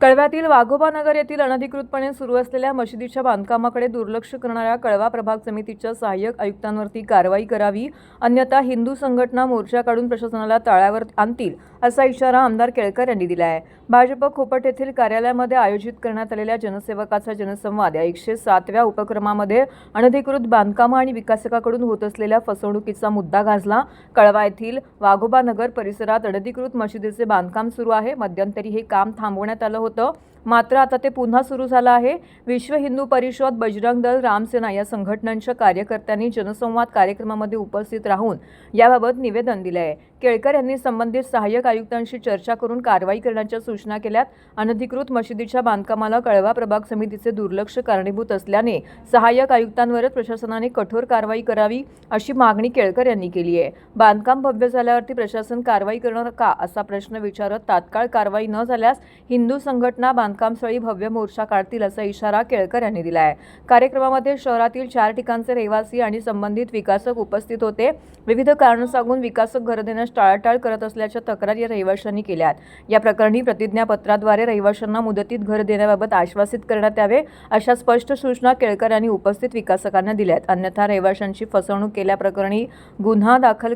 कळव्यातील वाघोबा नगर येथील अनधिकृतपणे सुरू असलेल्या मशिदीच्या बांधकामाकडे दुर्लक्ष करणाऱ्या कळवा प्रभाग समितीच्या सहाय्यक आयुक्तांवरती कारवाई करावी, अन्यथा हिंदू संघटना मोर्चा काढून प्रशासनाला ताळ्यावर आणतील असा इशारा आमदार केळकर यांनी दिला आहे। भाजप खोपट येथील कार्यालयामध्ये आयोजित करण्यात आलेल्या जनसेवकाचा जनसंवाद या 107व्या उपक्रमामध्ये अनधिकृत बांधकाम आणि विकासकाकडून होत असलेल्या फसवणुकीचा मुद्दा गाजला। कळवा येथील वाघोबा नगर परिसरात अनधिकृत मशिदीचे बांधकाम सुरू आहे। मध्यंतरी हे काम थांबवण्यात आलं होतं, मात्र आता ते पुन्हा सुरू झालं आहे। विश्व हिंदू परिषद, बजरंग दल, रामसेना या संघटनांच्या कार्यकर्त्यांनी जनसंवाद कार्यक्रमामध्ये उपस्थित राहून याबाबत निवेदन दिले आहे। केळकर यांनी संबंधित सहाय्यक आयुक्तांशी चर्चा करून कारवाई करण्याच्या सूचना केल्यात। अनधिकृत मशिदीच्या बांधकामाला कळवा प्रभाग समितीचे दुर्लक्ष कारणीभूत असल्याने सहाय्यक आयुक्तांवर प्रशासनाने कठोर कारवाई करावी अशी मागणी केळकर यांनी केली आहे। बांधकाम भव्य झाल्यावरती प्रशासन कारवाई करणार का असा प्रश्न विचारत तात्काळ कारवाई न झाल्यास हिंदू संघटना बांधकामस्थळी भव्य मोर्चा काढतील असा इशारा केळकर यांनी दिला आहे। कार्यक्रमामध्ये शहरातील 4 ठिकाणचे रहिवासी आणि संबंधित विकासक उपस्थित होते। विविध कारण सांगून विकासक घर देण्यास टाळाटाळ करत असल्याच्या तक्रारी रहिवाशांनी केल्यात। या प्रकरणी प्रतिज्ञापत्राद्वारे रहिवाशांना मुदतीत घर देण्याबाबत आश्वासित करण्यात यावे अशा स्पष्ट सूचना केळकर यांनी उपस्थित विकासकांना दिल्यात। अन्यथा रहिवाशांची फसवणूक केल्याप्रकरणी गुन्हा दाखल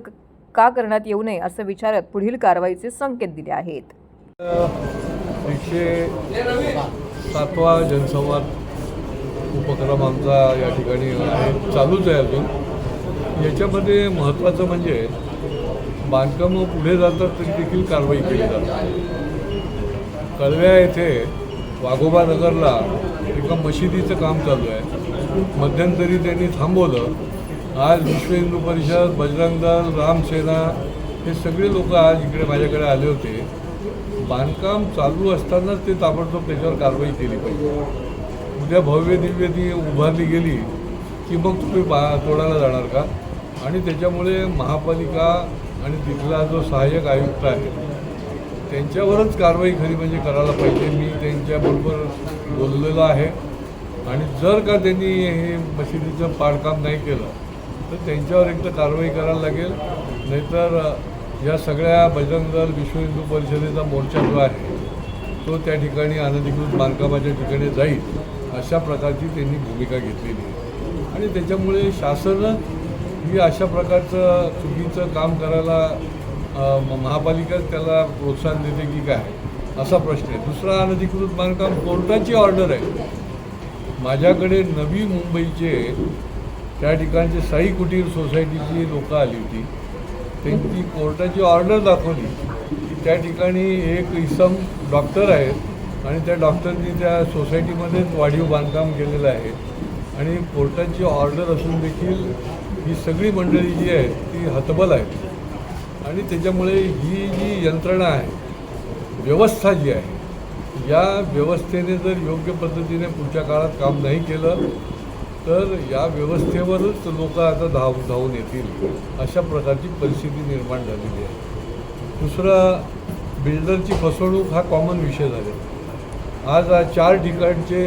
का करण्यात येऊ नये असं विचारत पुढील कारवाईचे संकेत दिले आहेत। 107वा जनसंवाद उपक्रम आमचा या ठिकाणी चालूच आहे अजून। याच्यामध्ये महत्त्वाचं म्हणजे बांधकामं पुढे जातात तरी देखील कारवाई केली जाते। कळव्या येथे वाघोबा नगरला एका मशिदीचं काम चालू आहे, मध्यंतरी त्यांनी थांबवलं। आज विश्व हिंदू परिषद, बजरंग दल, रामसेना हे सगळे लोक आज इकडे माझ्याकडे आले होते। बांधकाम चालू असतानाच ते ताबडतोब त्याच्यावर कारवाई केली पाहिजे। उद्या भव्य दिव्य ती उभारली गेली की मग तुम्ही तोडायला जाणार का? आणि त्याच्यामुळे महापालिका आणि तिथला जो सहाय्यक आयुक्त आहे त्यांच्यावरच कारवाई खरी म्हणजे करायला पाहिजे। मी त्यांच्याबरोबर बोललेलो आहे आणि जर का त्यांनी हे मशिदीचं पाडकाम नाही केलं तर त्यांच्यावर एकतर कारवाई करायला लागेल, नाहीतर या सगळ्या बजरंग दल, विश्व हिंदू परिषदेचा मोर्चा जो आहे तो त्या ठिकाणी अनधिकृत बांधकामाच्या ठिकाणी जाईल अशा प्रकारची त्यांनी भूमिका घेतलेली आहे। आणि त्याच्यामुळे शासन ही अशा प्रकारचं चुकीचं काम करायला महापालिका त्याला प्रोत्साहन देते की काय असा प्रश्न आहे। दुसरा, अनधिकृत बांधकाम कोर्टाची ऑर्डर आहे। माझ्याकडे नवी मुंबईचे त्या ठिकाणचे साई कुटीर सोसायटीची लोकं आली होती, त्यांची कोर्टाची ऑर्डर दाखवली की त्या ठिकाणी एक इसम डॉक्टर आहेत आणि त्या डॉक्टरनी त्या सोसायटीमध्येच वाढीव बांधकाम केलेलं आहे आणि कोर्टाची ऑर्डर असून देखील ही सगळी मंडळी जी आहेत ती हतबल आहेत। आणि त्याच्यामुळे ही जी यंत्रणा आहे, व्यवस्था जी आहे, या व्यवस्थेने जर योग्य पद्धतीने पुढच्या काळात काम नाही केलं तर या व्यवस्थेवरच लोक आता धावून येतील अशा प्रकारची परिस्थिती निर्माण झालेली आहे। दुसरा, बिल्डरची फसवणूक हा कॉमन विषय झाला। आज 4 ठिकाणचे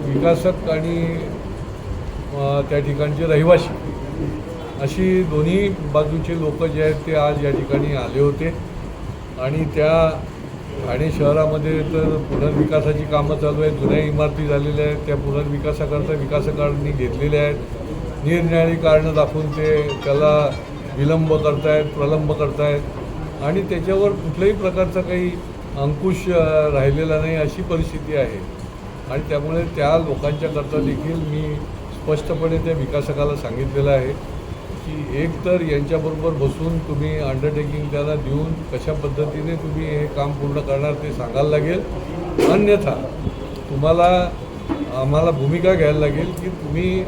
विकासक आणि त्या ठिकाणचे रहिवासी अशी दोन्ही बाजूचे लोक जे आहेत ते आज या ठिकाणी आले होते आणि त्या ठाणे शहरामध्ये तर पुनर्विकासाची कामं चालू आहेत। जुन्या इमारती झालेल्या आहेत, त्या पुनर्विकासाकरता विकासकांनी घेतलेल्या आहेत। निरनिराळी कारणं दाखवून ते त्याला विलंब करतायत, प्रलंब करतायत आणि त्याच्यावर कुठल्याही प्रकारचा काही अंकुश राहिलेला नाही अशी परिस्थिती आहे। आणि त्यामुळे त्या लोकांच्याकरता देखील मी स्पष्टपणे त्या विकासकाला सांगितलेलं आहे की एक तर यांच्याबरोबर बसून तुम्ही अंडरटेकिंग त्याला देऊन कशा पद्धतीने तुम्ही हे काम पूर्ण करणार ते सांगायला लागेल, अन्यथा आम्हाला भूमिका घ्यायला लागेल की तुम्ही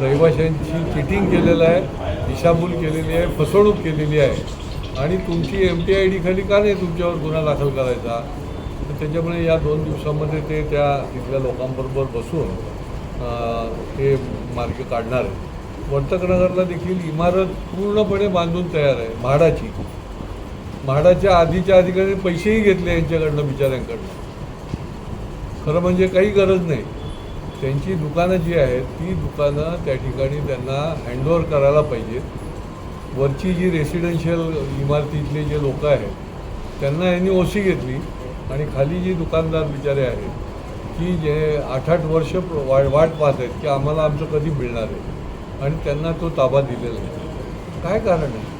रहिवाशांची चिटिंग केलेलं आहे, दिशाभूल केलेली आहे, फसवणूक केलेली आहे आणि तुमची MTID खाली का नाही तुमच्यावर गुन्हा दाखल करायचा। तर त्याच्यामुळे या 2 दिवसामध्ये ते त्या तिथल्या लोकांबरोबर बसून ते मार्ग काढणार आहे। वर्तकनगरला देखील इमारत पूर्णपणे बांधून तयार आहे, म्हाडाच्या आधीच्या अधिकाऱ्यांनी पैसेही घेतले यांच्याकडनं, बिचाऱ्यांकडनं। खरं म्हणजे काही गरज नाही। त्यांची दुकानं जी आहेत ती दुकानं त्या ठिकाणी त्यांना हँडओव्हर करायला पाहिजे। वरची जी रेसिडेन्शियल इमारतीतले जे लोक आहेत त्यांना यांनी OC घेतली आणि खाली जी दुकानदार बिचारे आहेत की जे 8-8 वर्ष वाट पाहत आहेत की आम्हाला आमचं कधी मिळणार आहे आणि त्यांना तो ताबा दिलेला नाही. काय कारण आहे?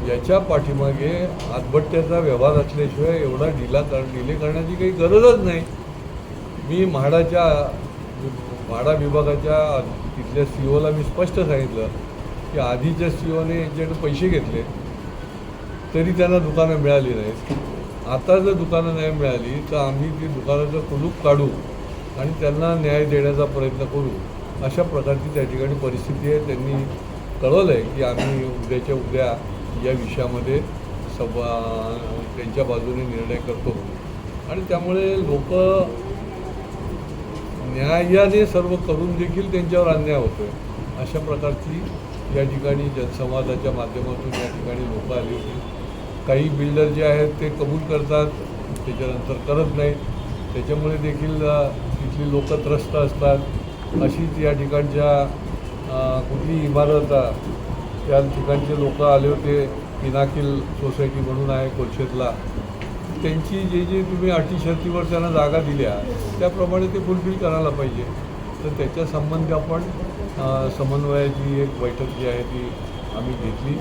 याच्या पाठीमागे आतबट्ट्याचा व्यवहार असल्याशिवाय एवढा डिले करण्याची काही गरजच नाही. मी म्हाडा विभागाच्या तिथल्या CEO ला मी स्पष्ट सांगितलं की आधीच्या CEOने यांच्याकडे पैसे घेतले तरी त्यांना दुकानं मिळाली नाहीत. आता जर दुकानं नाही मिळाली तर आम्ही ती दुकानाचं कुलूप काढू आणि त्यांना न्याय देण्याचा प्रयत्न करू. अशा प्रकारची त्या ठिकाणी परिस्थिती आहे. त्यांनी कळवलं आहे की आम्ही उद्याच्या उद्या या विषयामध्ये त्यांच्या बाजूने निर्णय करतो आणि त्यामुळे लोक न्यायाने सर्व करून देखील त्यांच्यावर अन्याय होतो आहे. अशा प्रकारची या ठिकाणी जनसंवादाच्या माध्यमातून या ठिकाणी लोक आली होती. काही बिल्डर जे आहेत ते कबूल करतात, त्याच्यानंतर करत नाहीत. त्याच्यामुळे देखील इथली लोक त्रस्त असतात. अशीच या ठिकाणच्या कुठली इमारत त्या ठिकाणचे लोक आले होते. पिनाकिल सोसायटी म्हणून आहे कोलशेतला, त्यांची जे तुम्ही अटी शर्तीवर त्यांना जागा दिल्या त्याप्रमाणे ते फुलफिल करायला पाहिजे. तर त्याच्या संबंधी आपण समन्वयाची एक बैठक जी आहे ती आम्ही घेतली.